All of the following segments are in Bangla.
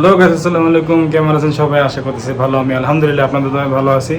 হ্যালো গাইস, আসসালামু আলাইকুম। কেমন আছেন সবাই? আশা করতেছি ভালো। আমি আলহামদুলিল্লাহ আপনাদের দয়ায় ভালো আছি।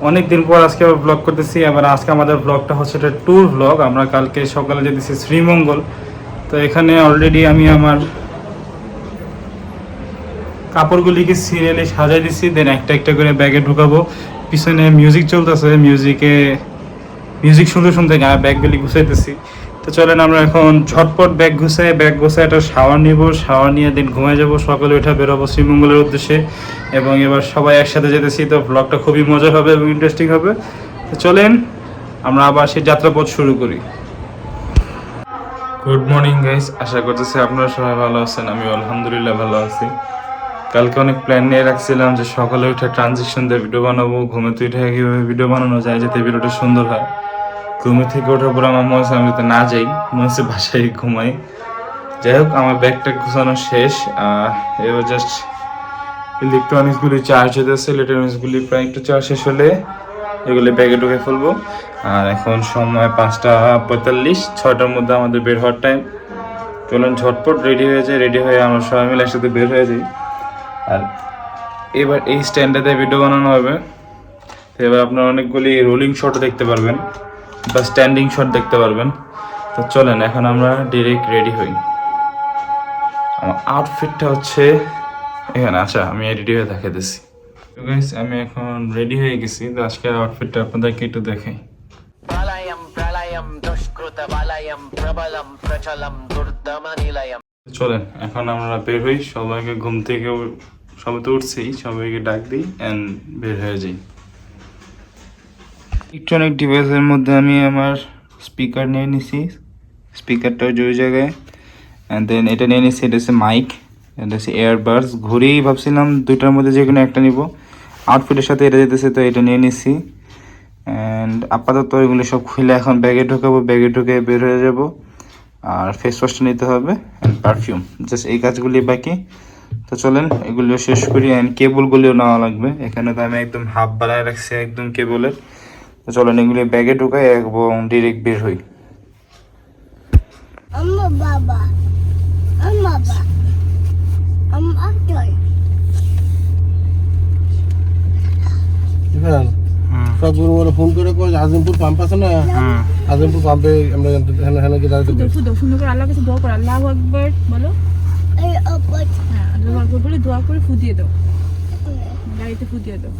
অনেক দিন পর আজকে আবার ব্লগ করতেছি। আবার আজকে আমাদের ব্লগটা হচ্ছে একটা ট্যুর ব্লগ। আমরা কালকে সকালে যেতেছি শ্রীমঙ্গল। তো এখানে অলরেডি আমি আমার কাপড়গুলিকে সিরিয়ালি সাজাই দিচ্ছি, দেন একটা একটা করে ব্যাগে ঢুকাবো। পিছনে মিউজিক চলতেছে, মিউজিক শুনতে শুনতে ব্যাগগুলি গুছাইতেছি। তো চলেন আমরা এখন ঝটপট ব্যাগ গুছাই একটা শাওয়ার নিব, শাওয়ার নিয়ে দিন ঘুমায় যাব। সকালে উঠে বেরোবো শ্রীমঙ্গলের উদ্দেশ্যে এবং এবার সবাই একসাথে যেতেছি। তো ব্লগটা খুবই মজার হবে এবং ইন্টারেস্টিং হবে। তো চলেন আমরা আবার সেই যাত্রাপথ শুরু করি। গুড মর্নিং গাইস, আশা করতেছি আপনারা সবাই ভালো আছেন। আমি আলহামদুলিল্লাহ ভালো আছি। কালকে অনেক প্ল্যান নিয়ে রাখছিলাম যে সকালে উঠে ট্রানজিশন দিয়ে ভিডিও বানাবো, ঘুমে উঠে কীভাবে ভিডিও বানানো যায় যাতে ভিডিওটা সুন্দর হয়। ঘুমে থেকে ওঠার পর আমার মনে হচ্ছে আমি যাতে না যাই, মনে হচ্ছে বাসায় ঘুমাই। যাই হোক, আমার ব্যাগটা গুছানো শেষ। এবার জাস্ট ইলেকট্রনিক্সগুলি চার্জ হতেছে। ইলেকট্রনিক্সগুলি প্রায় একটু চার্জ শেষ হলে এগুলি ব্যাগে ঢুকে ফেলবো। আর এখন সময় 5:45, 6টার মধ্যে আমাদের বের হওয়ার টাইম। চলুন ঝটপট রেডি হয়ে যায়, রেডি হয়ে আমরা সবাই মিলে একসাথে বের হয়ে যাই। আর এবার এই স্ট্যান্ডাতে ভিডিও বানানো হবে। তো এবার আপনারা অনেকগুলি রোলিং শট দেখতে পারবেন বা স্ট্যান্ডিং শট দেখতে পারবেন। তো চলেন এখন আমরা ডিরেক্ট রেডি হই। আমার আউটফিটটা হচ্ছে এখানে। আচ্ছা, আমি রেডি হয়ে দেখাতেছি। তো গাইস, আমি এখন রেডি হয়ে গেছি। তো আজকের আউটফিটটা আপনাদেরকে একটু দেখাই। চলেন এখন আমরা বের হই। সবাইকে ঘুম থেকে সবাই তো উঠছি, সবাইকে ডাক দিই অ্যান্ড বের হয়ে যাই। ইলেকট্রনিক ডিভাইসের মধ্যে আমি আমার স্পিকার নিয়ে নিছি, স্পিকারটা ওই জায়গায়। অ্যান্ড দেন এটা নিয়ে নিছি, এটা হচ্ছে মাইক, এটা হচ্ছে এয়ারবাডস। ঘুরেই ভাবছিলাম দুইটার মধ্যে যে কোনো একটা নিব, আউটফিটের সাথে এটা যেতেছে, তো এটা নিয়ে নিছি। অ্যান্ড আপাতত এগুলো সব খুলে এখন ব্যাগে ঢোকাবো, ব্যাগে ঢুকে বের হয়ে যাব। আর ফেস ওয়াশটা নিতে হবে অ্যান্ড পারফিউম, জাস্ট এই কাজগুলি বাকি। তো চলেন এগুলিও শেষ করি। অ্যান্ড কেবলগুলিও নেওয়া লাগবে। এখানে তো আমি একদম হাফ বানায় রাখছি একদম কেবলের। তো চলেন এগুলি ব্যাগে ঢুকাই এবং ডিরেক্ট বের হই। সবগুলো ওরা ফোন করে কয় আজিমপুর পাম্প আছে না, আজিমপুর পাম্পে আমরা হেনে কি দাঁড়াতে পারি। সুন্দর করে আল্লাহর কাছে দোয়া করো, আল্লাহু আকবার বলো। হ্যাঁ, আল্লাহু আকবার বলে দোয়া করে ফু দিয়ে দাও, গাড়িতে ফু দিয়ে দাও।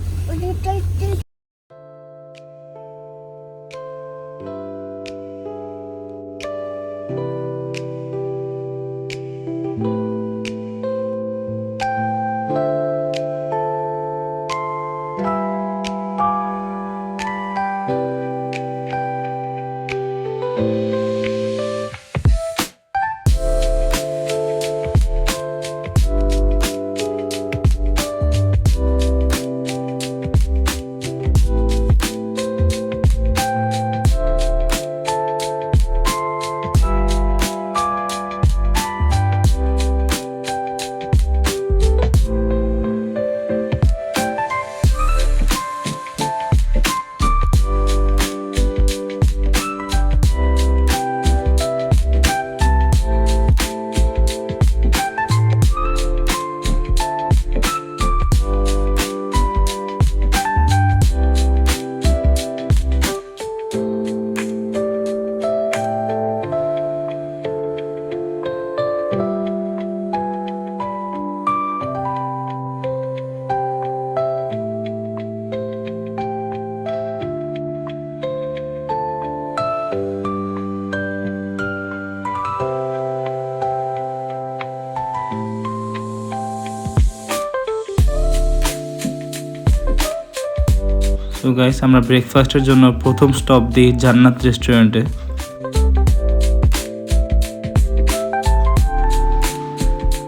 তো গাইস, আমরা ব্রেকফাস্টের জন্য প্রথম স্টপ দিই জান্নাত রেস্টুরেন্টে।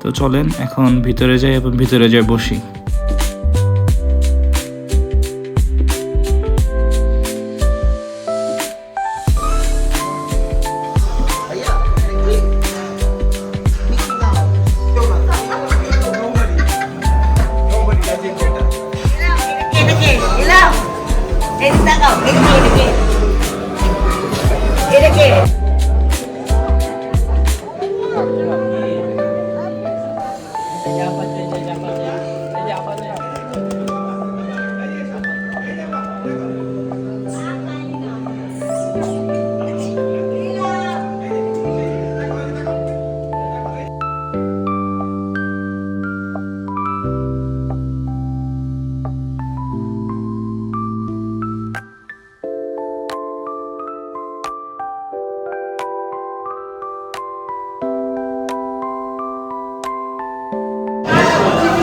তো চলেন এখন ভিতরে যাই এবং ভিতরে যাই বসি।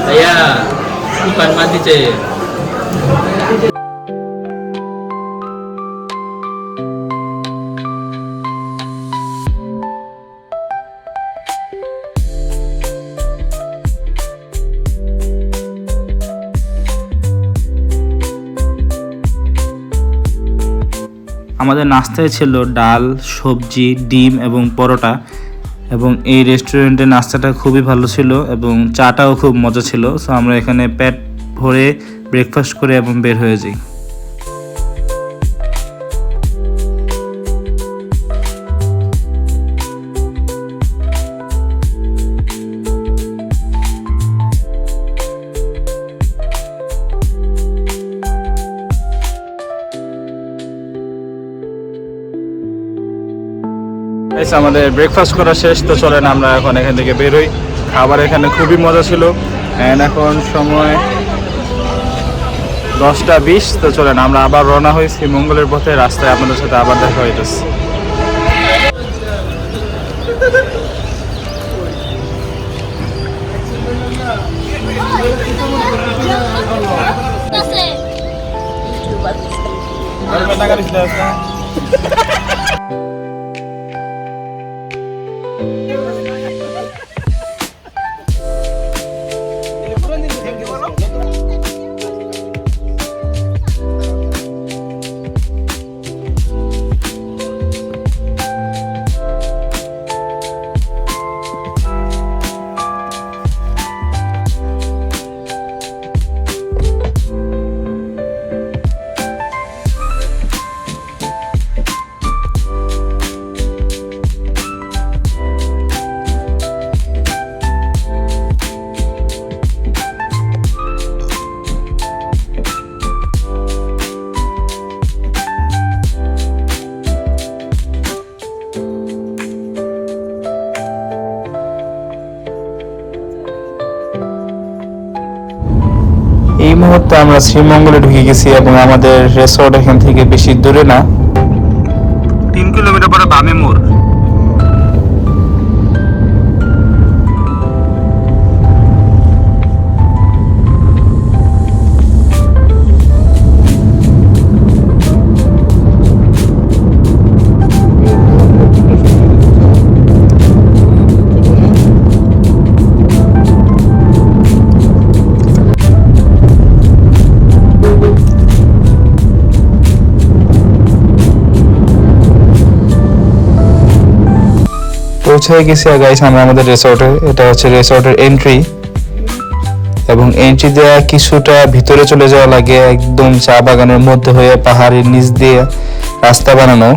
Saya bukan mati cek. আমাদের নাস্তায় ছিল ডাল, সবজি, ডিম এবং পরোটা। এবং এই রেস্টুরেন্টের নাস্তাটা খুবই ভালো ছিল এবং চাটাও খুব মজা ছিল। সো আমরা এখানে পেট ভরে ব্রেকফাস্ট করে এবং বের হয়ে যাই। আমাদের ব্রেকফাস্ট করা শেষ, তো চলেন আমরা এখন এখান থেকে বেরোই। খাবার এখানে খুবই মজা ছিল। অ্যান্ড এখন সময় 10টা 20। তো চলেন আমরা আবার রওনা হই শ্রীমঙ্গলের পথে। রাস্তায় আপনাদের সাথে আবার দেখা হইতেছে। এই মুহূর্তে আমরা শ্রীমঙ্গলে ঢুকে গেছি এবং আমাদের রিসোর্ট এখান থেকে বেশি দূরে না, 3 কিলোমিটার পরে বামে মোড়। পৌঁছে গেছি গাইস আমরা আমাদের রিসোর্টে। এটা হচ্ছে রিসোর্টের এন্ট্রি এবং এন্ট্রি দেওয়া কিছুটা ভিতরে চলে যাওয়া লাগে, একদম চা বাগানের মধ্যে হয়ে পাহাড়ের নিচ দিয়ে রাস্তা বানানো।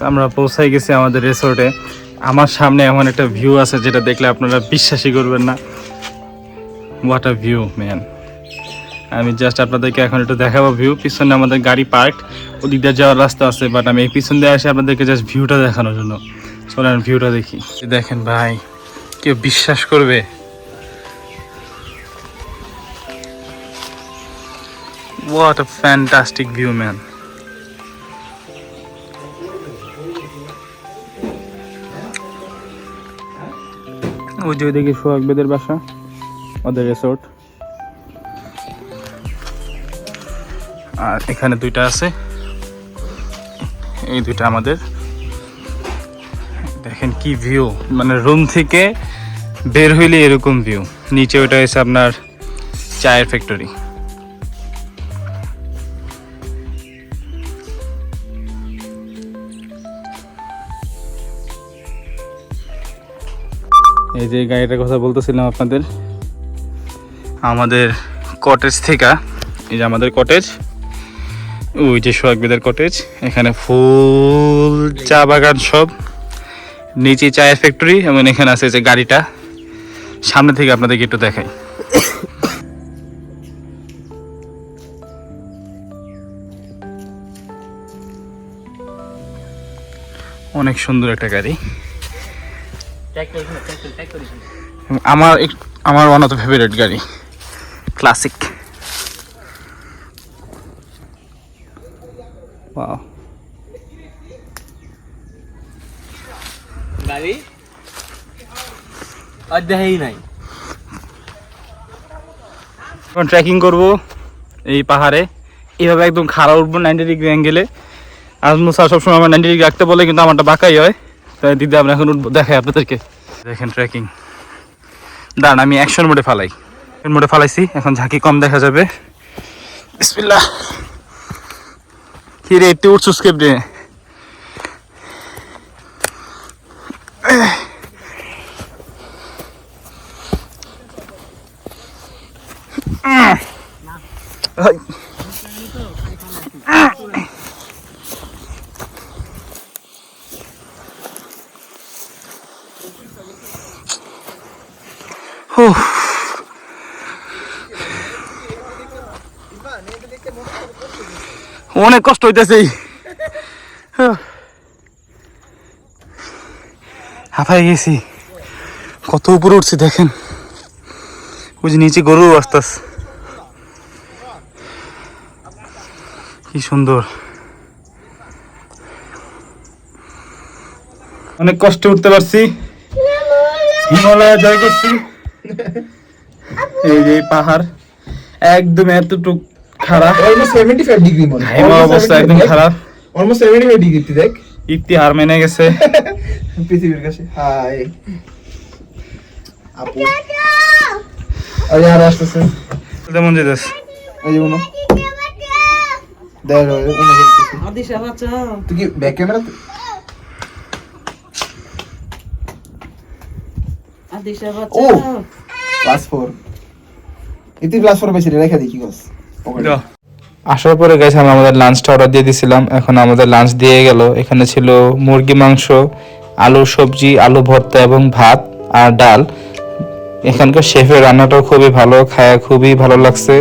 আমরা পৌঁছাই গেছি আমাদের রিসোর্টে। আমার সামনে এমন একটা ভিউ আছে যেটা দেখলে আপনারা বিশ্বাসই করবেন না। What a view man! আমি জাস্ট আপনাদেরকে এখন একটু দেখাবো ভিউ। পিছনে আমাদের গাড়ি পার্ক, ওদিক দিয়ে যাওয়ার রাস্তা আছে, বাট আমি এই পিছন দিয়ে আসি আপনাদেরকে জাস্ট ভিউটা দেখানোর জন্য। চলেন ভিউটা দেখি। দেখেন ভাই, কেউ বিশ্বাস করবে? What a fantastic view man! ওই যে ওইদিকে সোহাগ বেদের বাসা, ওদের রিসোর্ট। আর এখানে দুইটা আছে, এই দুইটা আমাদের। দেখেন কি ভিউ, মানে রুম থেকে বের হইলে এরকম ভিউ। নিচে ওইটা হচ্ছে আপনার চায়ের ফ্যাক্টরি। এই যে গাড়িটার কথা বলতেছিলাম আপনাদের, আমাদের কটেজ থেকে, এই যে আমাদের কটেজ, ওই যে সোহাগবেদের কটেজ, এখানে ফুল চা বাগান সব, নিচে চায়ের ফ্যাক্টরি এবং এখানে আছে যে গাড়িটা। সামনে থেকে আপনাদেরকে একটু দেখাই। অনেক সুন্দর একটা গাড়ি, আমার ওয়ান অফ দ্য ফেভারিট গাড়ি, ক্লাসিক। ওয়াও গাড়ি আর দেখাই নাই। এখন ট্রেকিং করব এই পাহাড়ে, এইভাবে একদম খাড়া উঠবো 90 ডিগ্রি অ্যাঙ্গেলে। আজমু স্যার সবসময় আমার 90 ডিগ্রি রাখতে বলে, কিন্তু আমারটা বাঁকাই হয়। তাই দিদি আমরা এখন উঠবো, দেখাই আপনাদেরকে। দেখেন ট্রেকিং, দাঁড়ান আমি অ্যাকশন মোডে ফালাই, মোডে ফালাইছি, এখন ঝাঁকি কম দেখা যাবে। বিসমিল্লাহ। কি রে একটু উঠছুস কেমনে? অনেক কষ্ট হইতেছে, হাঁপাই গেছি। কত উপরে উঠছি দেখেন, ওই যে নিচে গরু আসতেছে, কি সুন্দর। অনেক কষ্টে উঠতে পারছি, হিমালয় জয় করছি। এই যে পাহাড় একদম এতটুক খারাপ, অলমোস্ট 75 ডিগ্রি মনে হয়, হেমা অবস্থা একদম খারাপ। অলমোস্ট 75 ডিগ্রি দেখ, ইতি হার মেনে গেছে পৃথিবীর কাছে। হাই আপু, আরে আর আসতেছে, কেমন যেতেছে? এই যে উনো দেখ, উনো খেলতেছে। আদিশা বাচ্চা, তুই কি ব্যাক ক্যামেরা? আদিশা বাচ্চা, ও ক্লাস 4, ইতি ক্লাস 4 বেশি রেখে দেখি গস। আসার পরে গাইস আমরা আমাদের লাঞ্চটা অর্ডার দিয়ে দিয়েছিলাম। এখন আমাদের লাঞ্চ দিয়ে গেল। এখানে ছিল মুরগি মাংস, আলু সবজি, আলু ভর্তা এবং ভাত আর ডাল। এখানকার শেফের রান্নাটাও খুবই ভালো, খায়া খুবই ভালো লাগছে।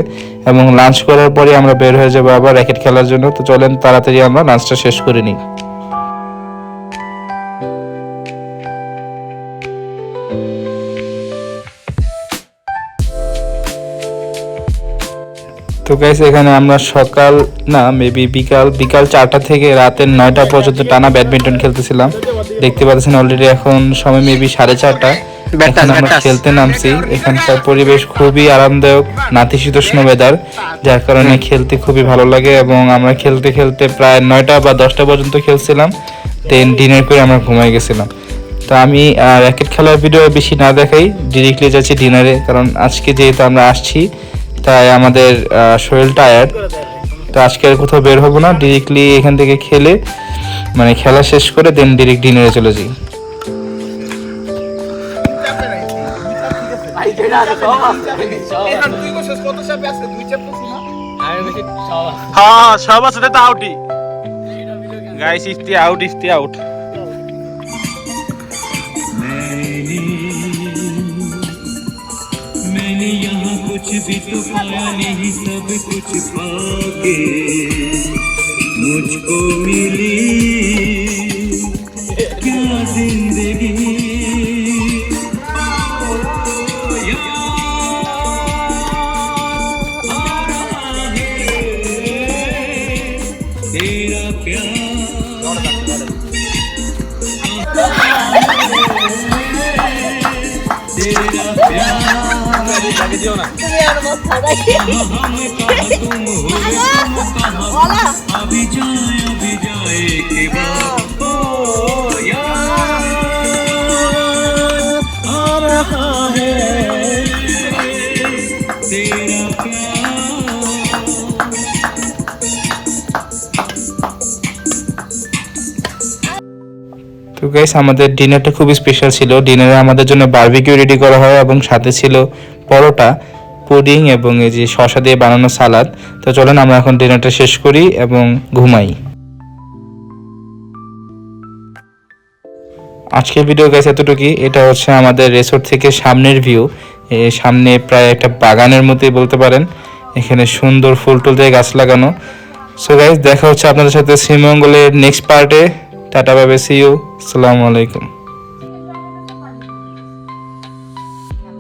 এবং লাঞ্চ করার পরে আমরা বের হয়ে যাবো আবার র্যাকেট খেলার জন্য। তো চলেন তাড়াতাড়ি আমরা লাঞ্চটা শেষ করে নিই। তো গাইস এখানে আমরা সকাল না মেবি বিকাল 4টা থেকে রাতের 9টা পর্যন্ত টানা ব্যাডমিন্টন খেলতেছিলাম। দেখতে পাচ্ছেন অলরেডি এখন সময় মেবি 4:30। এখন আমরা খেলতে নামছি। এখানকার পরিবেশ খুবই আরামদায়ক, নাতিশীতোষ্ণ ওয়েদার, যার কারণে খেলতে খুবই ভালো লাগে। এবং আমরা খেলতে খেলতে প্রায় 9টা বা 10টা পর্যন্ত খেলছিলাম। দেন ডিনার করে আমরা ঘুমাই গেছিলাম। তো আমি র্যাকেট খেলার ভিডিও বেশি না দেখাই, ডিরেক্টলি যাচ্ছি ডিনারে, কারণ আজকে যেহেতু আমরা আসছি তাই আমাদের শরীর টায়ার্ড। তো আজকে আর কোথাও বের হবো না, ডিরেক্টলি এখান থেকে খেলে মানে খেলা শেষ করে দেন ডিরেক্ট ডিনারে চলে যাই। হ্যাঁ সব আছে তো আউটই গাইস, ইফতি আউট। मैंने यहाँ कुछ भी तो पाया नहीं, सब कुछ पाके मुझको मिली क्या जिंदगी। तेरा प्यार अभी जाए के बाद ओ यार आ रहा है तेरा তো গাইস আমাদের ডিনারটা খুবই স্পেশাল ছিল। ডিনারে আমাদের জন্য বারবিকিউ রেডি করা হয় এবং সাথে ছিল পরোটা, পুডিং এবং এই যে শসা দিয়ে বানানো সালাদ। তো চলেন আমরা এখন ডিনারটা শেষ করি এবং ঘুমাই। আজকের ভিডিও গাইস এতটুকুই। এটা হচ্ছে আমাদের রিসোর্ট থেকে সামনের ভিউ। সামনে প্রায় একটা বাগানের মতোই বলতে পারেন। এখানে সুন্দর ফুল টুল দিয়ে গাছ লাগানো। সো গাইস দেখা হচ্ছে আপনাদের সাথে শ্রীমঙ্গলের নেক্সট পার্টে। Tata bye bye, see you, আসসালামু আলাইকুম।